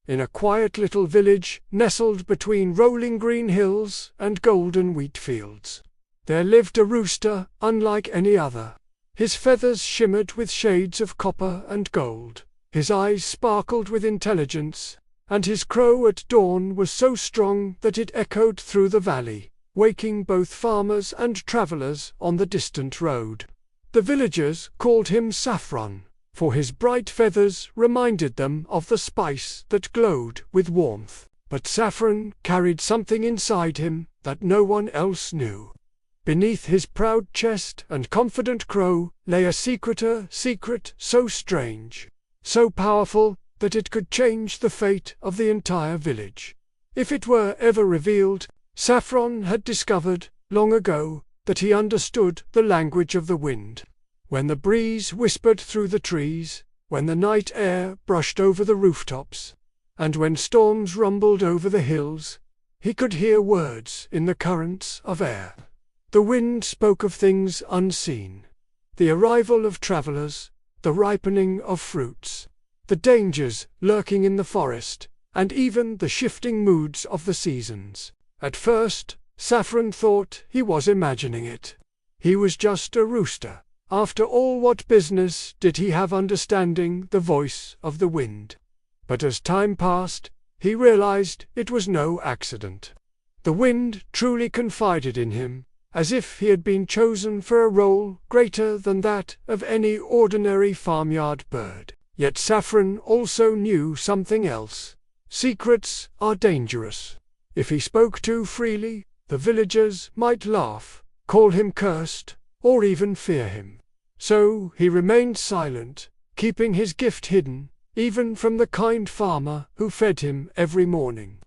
in a quiet little village nestled between rolling green hills and golden wheat fields. There lived a rooster unlike any other. His feathers shimmered with shades of copper and gold, his eyes sparkled with intelligence, and his crow at dawn was so strong that it echoed through the valley, waking both farmers and travelers on the distant road. The villagers called him Saffron, for his bright feathers reminded them of the spice that glowed with warmth. But Saffron carried something inside him that no one else knew. Beneath his proud chest and confident crow lay a secret so strange, so powerful, that it could change the fate of the entire village. If it were ever revealed, Saffron had discovered, long ago, that he understood the language of the wind. When the breeze whispered through the trees, when the night air brushed over the rooftops, and when storms rumbled over the hills, he could hear words in the currents of air. The wind spoke of things unseen, the arrival of travelers, the ripening of fruits, the dangers lurking in the forest, and even the shifting moods of the seasons. At first, Saffron thought he was imagining it. He was just a rooster. After all, what business did he have understanding the voice of the wind? But as time passed, he realized it was no accident. The wind truly confided in him, as if he had been chosen for a role greater than that of any ordinary farmyard bird. Yet Saffron also knew something else. Secrets are dangerous. If he spoke too freely, the villagers might laugh, call him cursed, or even fear him. So he remained silent, keeping his gift hidden, even from the kind farmer who fed him every morning.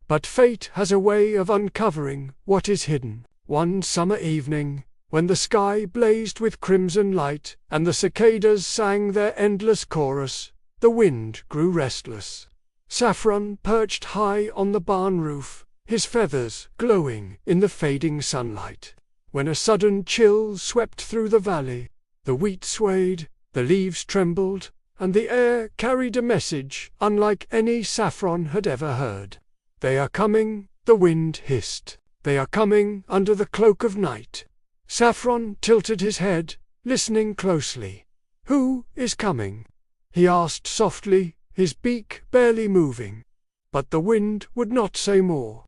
But fate has a way of uncovering what is hidden. One summer evening, when the sky blazed with crimson light and the cicadas sang their endless chorus, the wind grew restless. Saffron perched high on the barn roof, his feathers glowing in the fading sunlight. When a sudden chill swept through the valley, the wheat swayed, the leaves trembled, and the air carried a message unlike any Saffron had ever heard. "They are coming," the wind hissed. "They are coming under the cloak of night." Saffron tilted his head, listening closely. "Who is coming?" he asked softly, his beak barely moving. But the wind would not say more.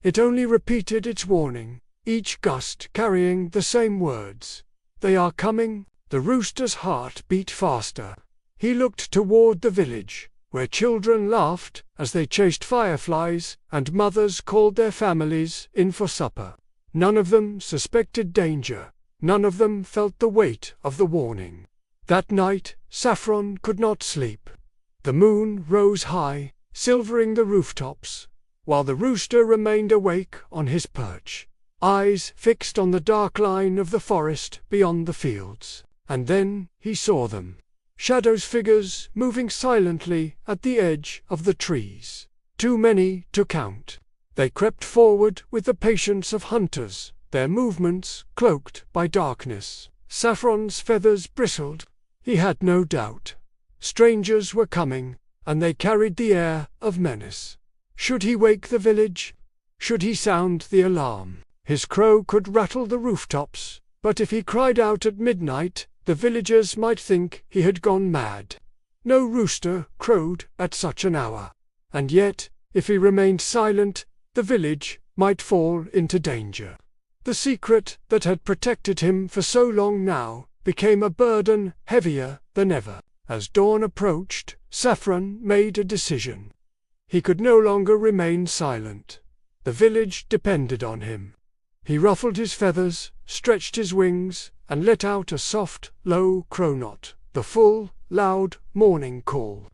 It only repeated its warning, each gust carrying the same words. "They are coming." The rooster's heart beat faster. He looked toward the village, where children laughed as they chased fireflies and mothers called their families in for supper. None of them suspected danger. None of them felt the weight of the warning. That night, Saffron could not sleep. The moon rose high, silvering the rooftops, while the rooster remained awake on his perch, eyes fixed on the dark line of the forest beyond the fields. And then he saw them. Shadows, figures moving silently at the edge of the trees. Too many to count. They crept forward with the patience of hunters, their movements cloaked by darkness. Saffron's feathers bristled. He had no doubt. Strangers were coming, and they carried the air of menace. Should he wake the village? Should he sound the alarm? His crow could rattle the rooftops, but if he cried out at midnight, the villagers might think he had gone mad. No rooster crowed at such an hour. And yet, if he remained silent, the village might fall into danger. The secret that had protected him for so long now became a burden heavier than ever. As dawn approached, Saffron made a decision. He could no longer remain silent. The village depended on him. He ruffled his feathers, stretched his wings, and let out a soft, low crow note, the full, loud morning call.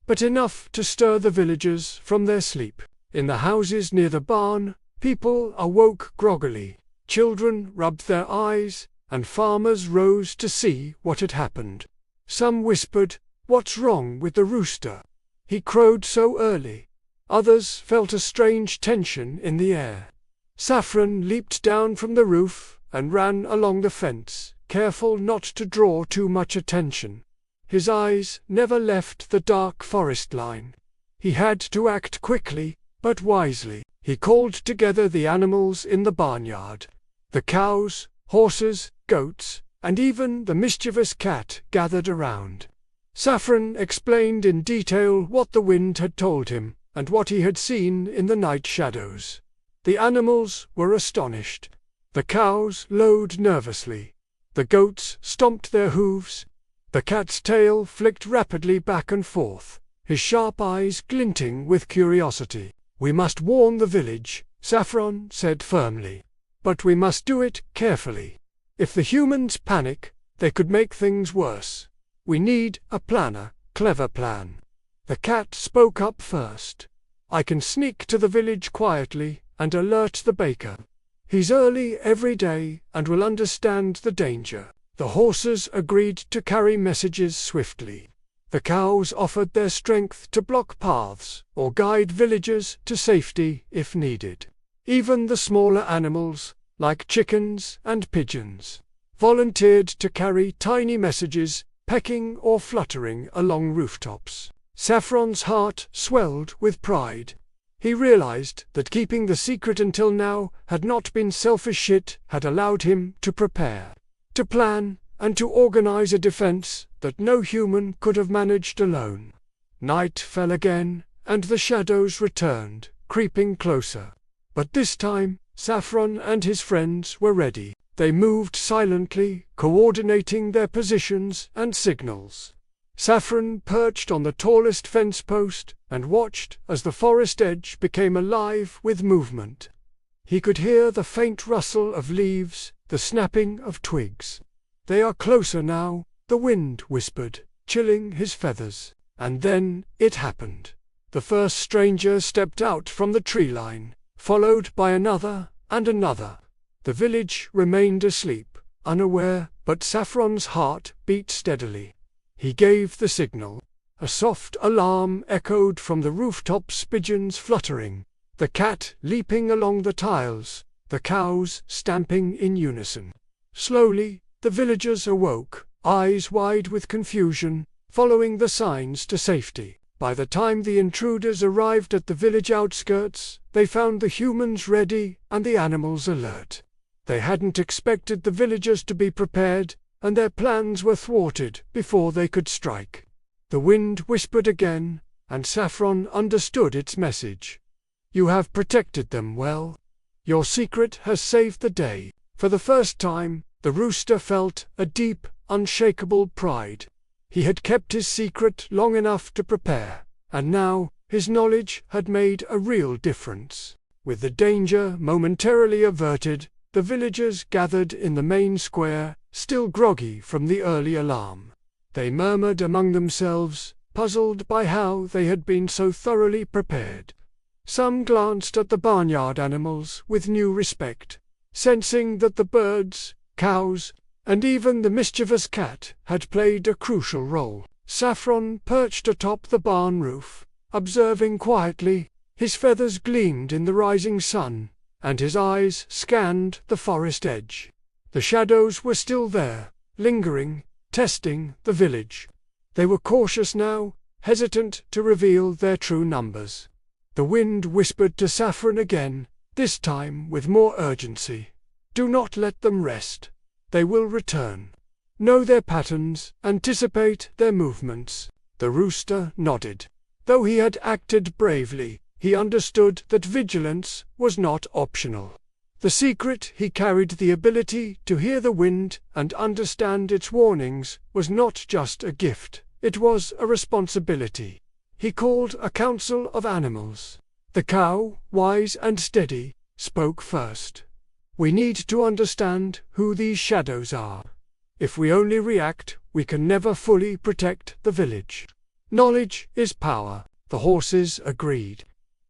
But enough to stir the villagers from their sleep. In the houses near the barn, people awoke groggily. Children rubbed their eyes, and farmers rose to see what had happened. Some whispered, "What's wrong with the rooster? He crowed so early." Others felt a strange tension in the air. Saffron leaped down from the roof and ran along the fence, careful not to draw too much attention. His eyes never left the dark forest line. He had to act quickly, but wisely. He called together the animals in the barnyard. The cows, horses, goats, and even the mischievous cat gathered around. Saffron explained in detail what the wind had told him, and what he had seen in the night shadows. The animals were astonished. The cows lowed nervously. The goats stomped their hooves. The cat's tail flicked rapidly back and forth, his sharp eyes glinting with curiosity. "We must warn the village," Saffron said firmly. "But we must do it carefully. If the humans panic, they could make things worse. We need a clever plan." The cat spoke up first. "I can sneak to the village quietly and alert the baker. He's early every day and will understand the danger." The horses agreed to carry messages swiftly. The cows offered their strength to block paths or guide villagers to safety if needed. Even the smaller animals, like chickens and pigeons, volunteered to carry tiny messages, pecking or fluttering along rooftops. Saffron's heart swelled with pride. He realized that keeping the secret until now had not been selfish. It had allowed him to prepare, to plan, and to organize a defense that no human could have managed alone. Night fell again, and the shadows returned, creeping closer. But this time, Saffron and his friends were ready. They moved silently, coordinating their positions and signals. Saffron perched on the tallest fence post and watched as the forest edge became alive with movement. He could hear the faint rustle of leaves, the snapping of twigs. "They are closer now," the wind whispered, chilling his feathers. And then it happened. The first stranger stepped out from the tree line, followed by another and another. The village remained asleep, unaware, but Saffron's heart beat steadily. He gave the signal. A soft alarm echoed from the rooftops, pigeons fluttering, the cat leaping along the tiles, the cows stamping in unison. Slowly, the villagers awoke, eyes wide with confusion, following the signs to safety. By the time the intruders arrived at the village outskirts, they found the humans ready and the animals alert. They hadn't expected the villagers to be prepared, and their plans were thwarted before they could strike. The wind whispered again, and Saffron understood its message. "You have protected them well. Your secret has saved the day." For the first time, the rooster felt a deep, unshakable pride. He had kept his secret long enough to prepare, and now his knowledge had made a real difference. With the danger momentarily averted, the villagers gathered in the main square, still groggy from the early alarm. They murmured among themselves, puzzled by how they had been so thoroughly prepared. Some glanced at the barnyard animals with new respect, sensing that the birds, cows, and even the mischievous cat had played a crucial role. Saffron perched atop the barn roof, observing quietly. His feathers gleamed in the rising sun, and his eyes scanned the forest edge. The shadows were still there, lingering, testing the village. They were cautious now, hesitant to reveal their true numbers. The wind whispered to Saffron again, this time with more urgency. "Do not let them rest. They will return. Know their patterns, anticipate their movements." The rooster nodded. Though he had acted bravely, he understood that vigilance was not optional. The secret he carried, the ability to hear the wind and understand its warnings, was not just a gift, it was a responsibility. He called a council of animals. The cow, wise and steady, spoke first. "We need to understand who these shadows are. If we only react, we can never fully protect the village." "Knowledge is power," the horses agreed.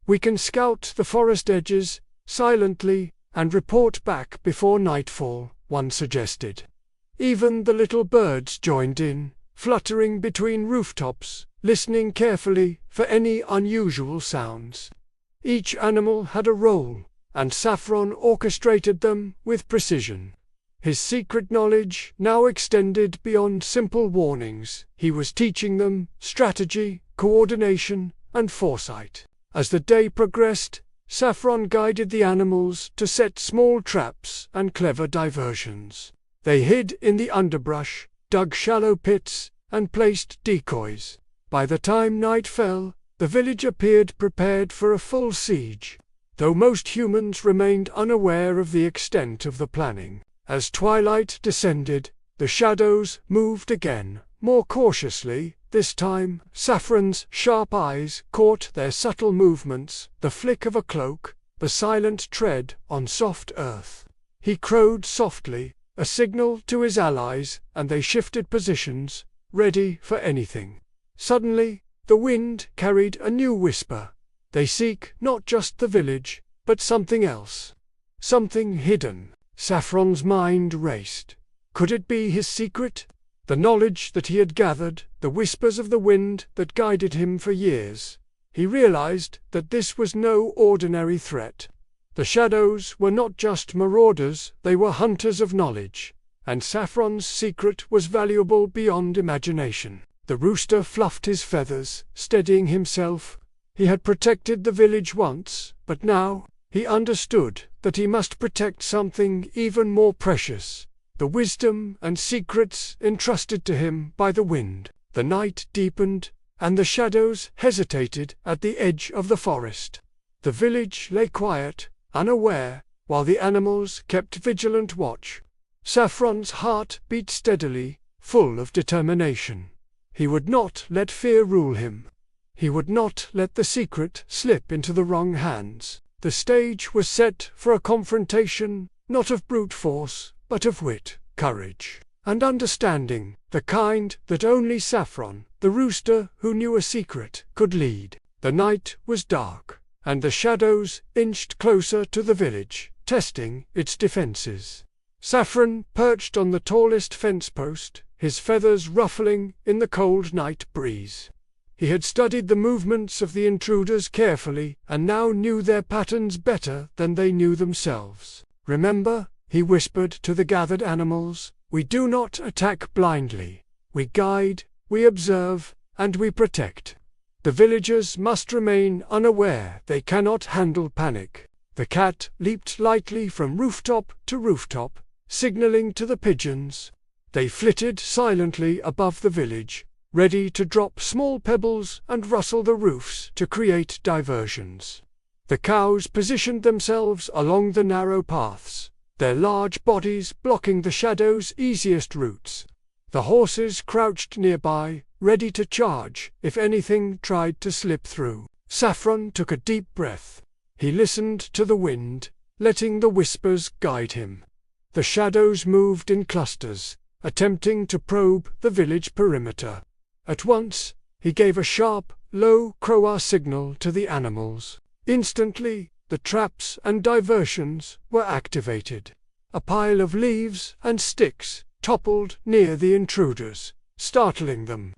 "We can scout the forest edges, silently, and report back before nightfall," one suggested. Even the little birds joined in, fluttering between rooftops, listening carefully for any unusual sounds. Each animal had a role, and Saffron orchestrated them with precision. His secret knowledge now extended beyond simple warnings. He was teaching them strategy, coordination, and foresight. As the day progressed, Saffron guided the animals to set small traps and clever diversions. They hid in the underbrush, dug shallow pits, and placed decoys. By the time night fell, the village appeared prepared for a full siege, though most humans remained unaware of the extent of the planning. As twilight descended, the shadows moved again, more cautiously. This time, Saffron's sharp eyes caught their subtle movements, the flick of a cloak, the silent tread on soft earth. He crowed softly, a signal to his allies, and they shifted positions, ready for anything. Suddenly, the wind carried a new whisper. They seek not just the village, but something else. Something hidden. Saffron's mind raced. Could it be his secret? The knowledge that he had gathered, the whispers of the wind that guided him for years. He realized that this was no ordinary threat. The shadows were not just marauders, they were hunters of knowledge, and Saffron's secret was valuable beyond imagination. The rooster fluffed his feathers, steadying himself. He had protected the village once, but now he understood that he must protect something even more precious. The wisdom and secrets entrusted to him by the wind. The night deepened, and the shadows hesitated at the edge of the forest. The village lay quiet, unaware, while the animals kept vigilant watch. Saffron's heart beat steadily, full of determination. He would not let fear rule him. He would not let the secret slip into the wrong hands. The stage was set for a confrontation, not of brute force, but of wit, courage, and understanding, the kind that only Saffron, the rooster who knew a secret, could lead. The night was dark, and the shadows inched closer to the village, testing its defenses. Saffron perched on the tallest fence post, his feathers ruffling in the cold night breeze. He had studied the movements of the intruders carefully, and now knew their patterns better than they knew themselves. "Remember," he whispered to the gathered animals, "we do not attack blindly. We guide, we observe, and we protect. The villagers must remain unaware. They cannot handle panic." The cat leaped lightly from rooftop to rooftop, signaling to the pigeons. They flitted silently above the village, ready to drop small pebbles and rustle the roofs to create diversions. The cows positioned themselves along the narrow paths, their large bodies blocking the shadows' easiest routes. The horses crouched nearby, ready to charge if anything tried to slip through. Saffron took a deep breath. He listened to the wind, letting the whispers guide him. The shadows moved in clusters, attempting to probe the village perimeter. At once, he gave a sharp, low crowbar signal to the animals. Instantly, the traps and diversions were activated. A pile of leaves and sticks toppled near the intruders, startling them.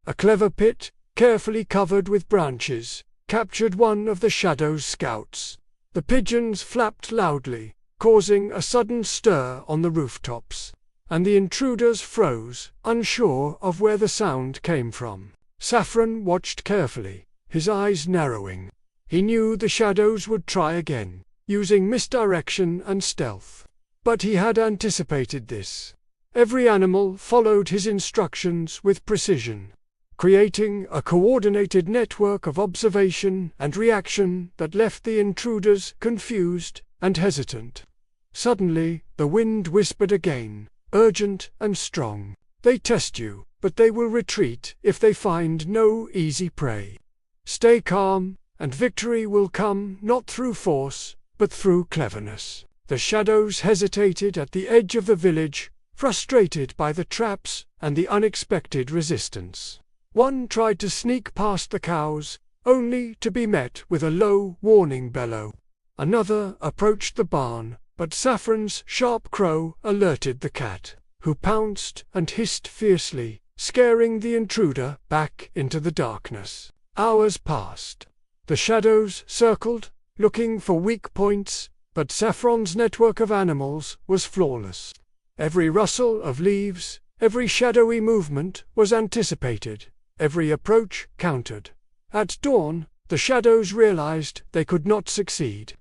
A clever pit, carefully covered with branches, captured one of the shadow's scouts. The pigeons flapped loudly, causing a sudden stir on the rooftops, and the intruders froze, unsure of where the sound came from. Saffron watched carefully, his eyes narrowing. He knew the shadows would try again, using misdirection and stealth. But he had anticipated this. Every animal followed his instructions with precision, creating a coordinated network of observation and reaction that left the intruders confused and hesitant. Suddenly, the wind whispered again, urgent and strong. "They test you, but they will retreat if they find no easy prey. Stay calm, and victory will come not through force, but through cleverness." The shadows hesitated at the edge of the village, frustrated by the traps and the unexpected resistance. One tried to sneak past the cows, only to be met with a low, warning bellow. Another approached the barn, but Saffron's sharp crow alerted the cat, who pounced and hissed fiercely, scaring the intruder back into the darkness. Hours passed. The shadows circled, looking for weak points, but Saffron's network of animals was flawless. Every rustle of leaves, every shadowy movement was anticipated, every approach countered. At dawn, the shadows realized they could not succeed.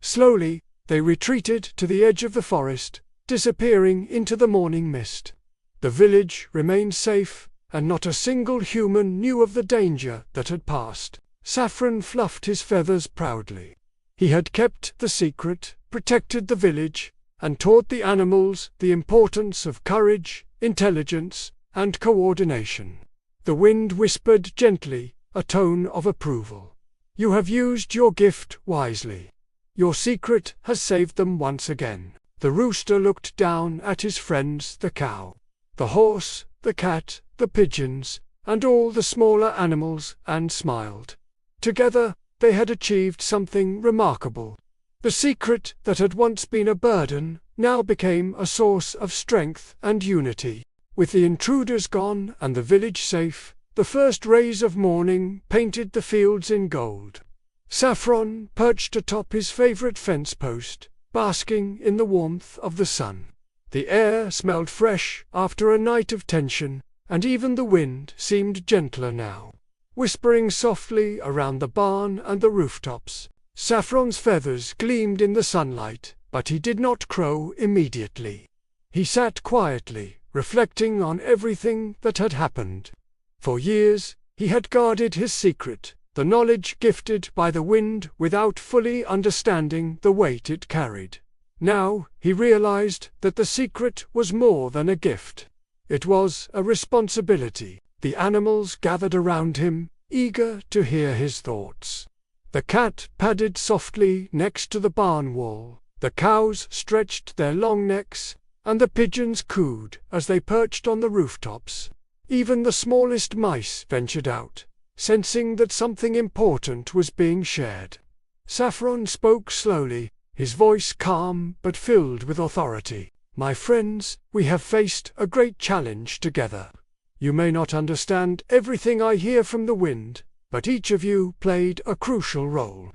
Slowly, they retreated to the edge of the forest, disappearing into the morning mist. The village remained safe, and not a single human knew of the danger that had passed. Saffron fluffed his feathers proudly. He had kept the secret, protected the village, and taught the animals the importance of courage, intelligence, and coordination. The wind whispered gently, a tone of approval. "You have used your gift wisely. Your secret has saved them once again." The rooster looked down at his friends, the cow, the horse, the cat, the pigeons, and all the smaller animals, and smiled. Together, they had achieved something remarkable. The secret that had once been a burden now became a source of strength and unity. With the intruders gone and the village safe, the first rays of morning painted the fields in gold. Saffron perched atop his favorite fence post, basking in the warmth of the sun. The air smelled fresh after a night of tension, and even the wind seemed gentler now, whispering softly around the barn and the rooftops. Saffron's feathers gleamed in the sunlight, but he did not crow immediately. He sat quietly, reflecting on everything that had happened. For years, he had guarded his secret, the knowledge gifted by the wind, without fully understanding the weight it carried. Now, he realized that the secret was more than a gift. It was a responsibility. The animals gathered around him, eager to hear his thoughts. The cat padded softly next to the barn wall, the cows stretched their long necks, and the pigeons cooed as they perched on the rooftops. Even the smallest mice ventured out, sensing that something important was being shared. Saffron spoke slowly, his voice calm but filled with authority. "My friends, we have faced a great challenge together. You may not understand everything I hear from the wind, but each of you played a crucial role.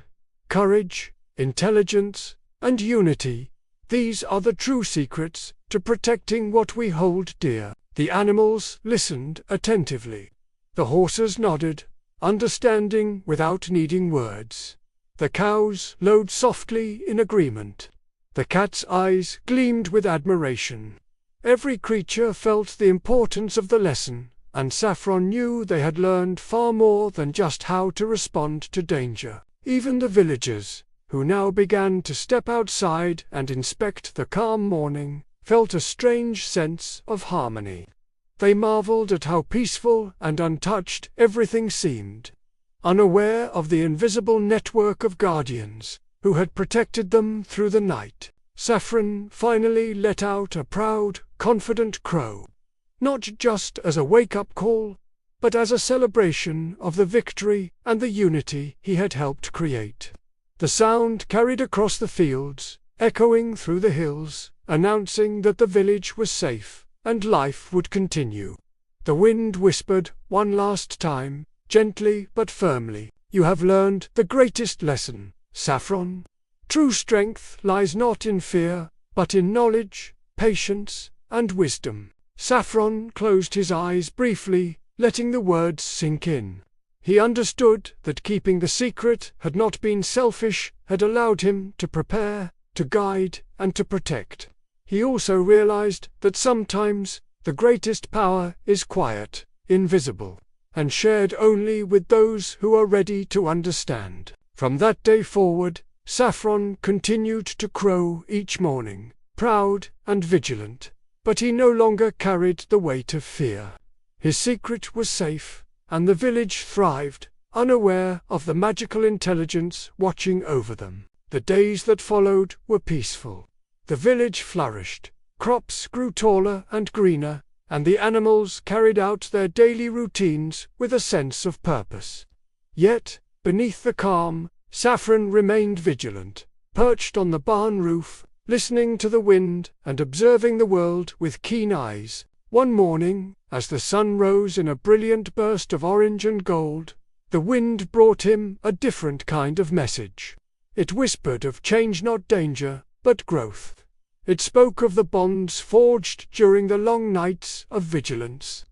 Courage, intelligence, and unity, these are the true secrets to protecting what we hold dear." The animals listened attentively. The horses nodded, understanding without needing words. The cows lowed softly in agreement. The cat's eyes gleamed with admiration. Every creature felt the importance of the lesson, and Saffron knew they had learned far more than just how to respond to danger. Even the villagers, who now began to step outside and inspect the calm morning, felt a strange sense of harmony. They marveled at how peaceful and untouched everything seemed, unaware of the invisible network of guardians who had protected them through the night. Saffron finally let out a proud, confident crow, not just as a wake-up call, but as a celebration of the victory and the unity he had helped create. The sound carried across the fields, echoing through the hills, announcing that the village was safe and life would continue. The wind whispered one last time, gently but firmly, "You have learned the greatest lesson, Saffron. True strength lies not in fear, but in knowledge, patience, and wisdom." Saffron closed his eyes briefly, letting the words sink in. He understood that keeping the secret had not been selfish, had allowed him to prepare, to guide, and to protect. He also realized that sometimes the greatest power is quiet, invisible, and shared only with those who are ready to understand. From that day forward, Saffron continued to crow each morning, proud and vigilant, but he no longer carried the weight of fear. His secret was safe, and the village thrived, unaware of the magical intelligence watching over them. The days that followed were peaceful. The village flourished, crops grew taller and greener, and the animals carried out their daily routines with a sense of purpose. Yet, beneath the calm, Saffron remained vigilant, perched on the barn roof, listening to the wind and observing the world with keen eyes. One morning, as the sun rose in a brilliant burst of orange and gold, the wind brought him a different kind of message. It whispered of change, not danger, but growth. It spoke of the bonds forged during the long nights of vigilance,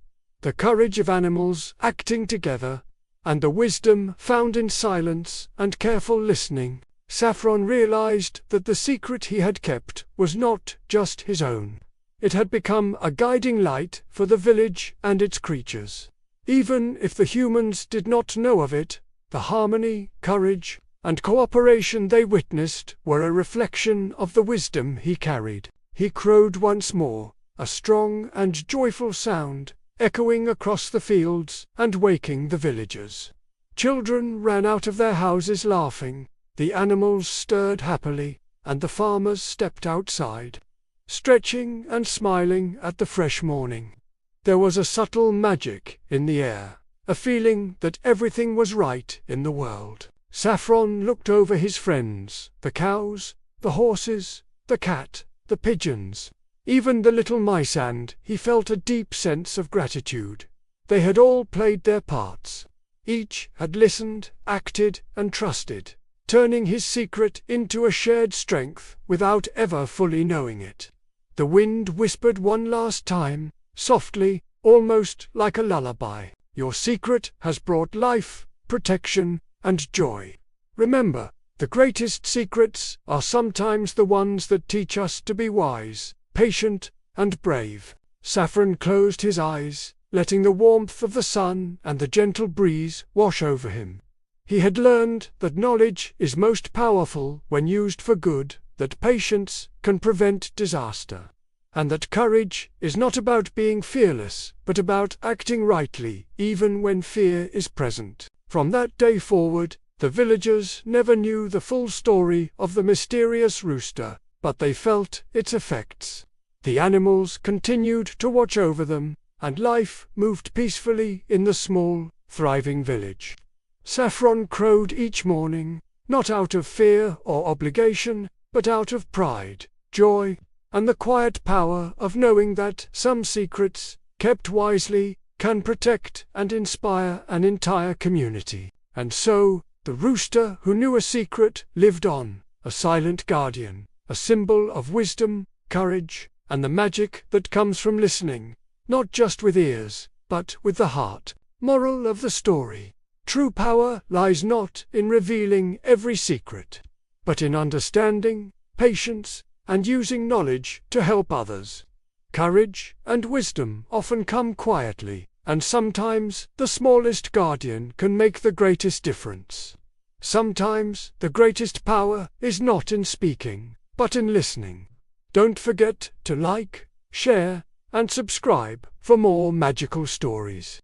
the courage of animals acting together, and the wisdom found in silence and careful listening. Saffron realized that the secret he had kept was not just his own. It had become a guiding light for the village and its creatures. Even if the humans did not know of it, the harmony, courage, and cooperation they witnessed were a reflection of the wisdom he carried. He crowed once more, a strong and joyful sound, echoing across the fields and waking the villagers. Children ran out of their houses laughing, the animals stirred happily, and the farmers stepped outside, stretching and smiling at the fresh morning. There was a subtle magic in the air, a feeling that everything was right in the world. Saffron looked over his friends, the cows, the horses, the cat, the pigeons, even the little mice, and he felt a deep sense of gratitude. They had all played their parts. Each had listened, acted, and trusted, turning his secret into a shared strength without ever fully knowing it. The wind whispered one last time, softly, almost like a lullaby. Your secret has brought life, protection, and joy. Remember, the greatest secrets are sometimes the ones that teach us to be wise, patient, and brave. Saffron closed his eyes, letting the warmth of the sun and the gentle breeze wash over him. He had learned that knowledge is most powerful when used for good, that patience can prevent disaster, and that courage is not about being fearless, but about acting rightly, even when fear is present. From that day forward, the villagers never knew the full story of the mysterious rooster, but they felt its effects. The animals continued to watch over them, and life moved peacefully in the small, thriving village. Saffron crowed each morning, not out of fear or obligation, but out of pride, joy, and the quiet power of knowing that some secrets, kept wisely, can protect and inspire an entire community. And so, the rooster who knew a secret lived on, a silent guardian, a symbol of wisdom, courage, and the magic that comes from listening, not just with ears, but with the heart. Moral of the story: true power lies not in revealing every secret, but in understanding, patience, and using knowledge to help others. Courage and wisdom often come quietly, and sometimes the smallest guardian can make the greatest difference. Sometimes the greatest power is not in speaking, but in listening. Don't forget to like, share, and subscribe for more magical stories.